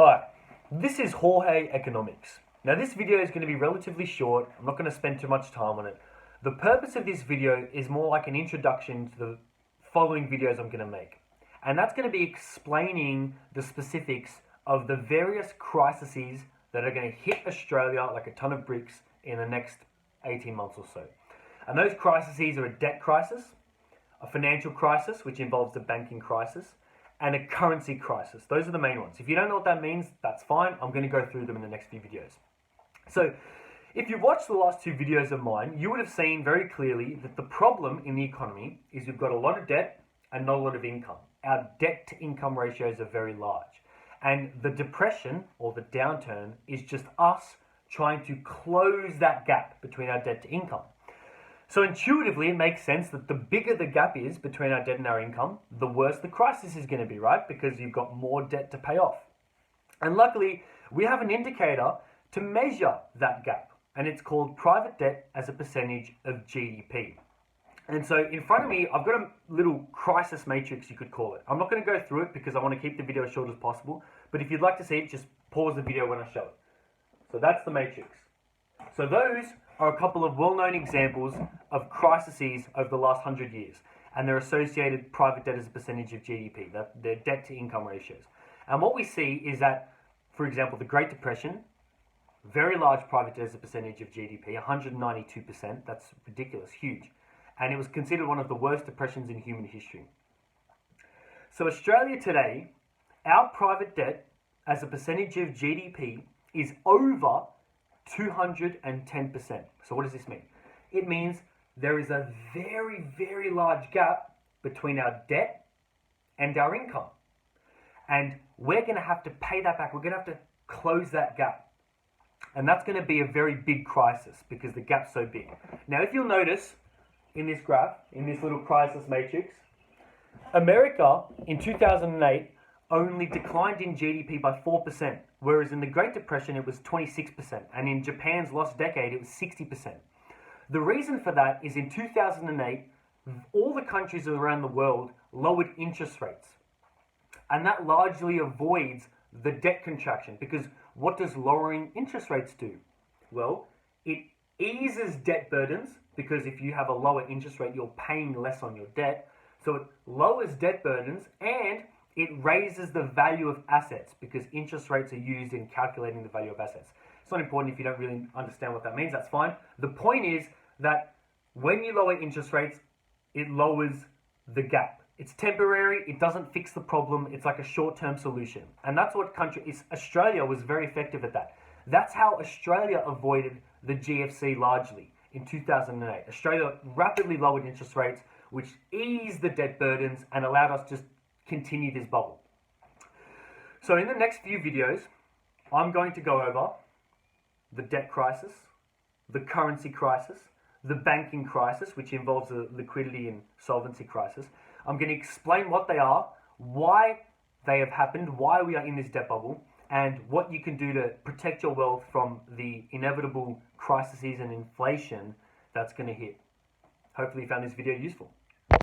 Hi, this is Jorge Economics. Now this video is going to be relatively short. I'm not going to spend too much time on it. The purpose of this video is more like an introduction to the following videos I'm going to make. And that's going to be explaining the specifics of the various crises that are going to hit Australia like a ton of bricks in the next 18 months or so. And those crises are a debt crisis, a financial crisis, which involves the banking crisis, and a currency crisis. Those are the main ones. If you don't know what that means, that's fine. I'm going to go through them in the next few videos. So, if you've watched the last two videos of mine, you would have seen very clearly that the problem in the economy is we've got a lot of debt and not a lot of income. Our debt to income ratios are very large. And the depression, or the downturn, is just us trying to close that gap between our debt to income. So intuitively, it makes sense that the bigger the gap is between our debt and our income, the worse the crisis is going to be, right? Because you've got more debt to pay off. And luckily, we have an indicator to measure that gap, and it's called private debt as a percentage of GDP. And so in front of me, I've got a little crisis matrix, you could call it. I'm not going to go through it because I want to keep the video as short as possible, but if you'd like to see it, just pause the video when I show it. So that's the matrix. So those are a couple of well-known examples of crises over the last 100 years and their associated private debt as a percentage of GDP, their debt to income ratios. And what we see is that, for example, the Great Depression, very large private debt as a percentage of GDP, 192%, that's ridiculous, huge. And it was considered one of the worst depressions in human history. So Australia today, our private debt as a percentage of GDP is over 210%. So what does this mean? It means there is a very, very large gap between our debt and our income. And we're going to have to pay that back. We're going to have to close that gap. And that's going to be a very big crisis because the gap's so big. Now, if you'll notice in this graph, in this little crisis matrix, America in 2008 only declined in GDP by 4%, whereas in the Great Depression it was 26%, and in Japan's lost decade it was 60%. The reason for that is in 2008, all the countries around the world lowered interest rates, and that largely avoids the debt contraction, because what does lowering interest rates do? Well, it eases debt burdens, because if you have a lower interest rate, you're paying less on your debt, so it lowers debt burdens, and it raises the value of assets because interest rates are used in calculating the value of assets. It's not important if you don't really understand what that means, that's fine. The point is that when you lower interest rates, it lowers the gap. It's temporary, it doesn't fix the problem, it's like a short-term solution. And that's what Australia was very effective at that. That's how Australia avoided the GFC largely in 2008. Australia rapidly lowered interest rates, which eased the debt burdens and allowed us to continue this bubble. So in the next few videos, I'm going to go over the debt crisis, the currency crisis, the banking crisis, which involves a liquidity and solvency crisis. I'm going to explain what they are, why they have happened, why we are in this debt bubble, and what you can do to protect your wealth from the inevitable crises and inflation that's going to hit. Hopefully you found this video useful.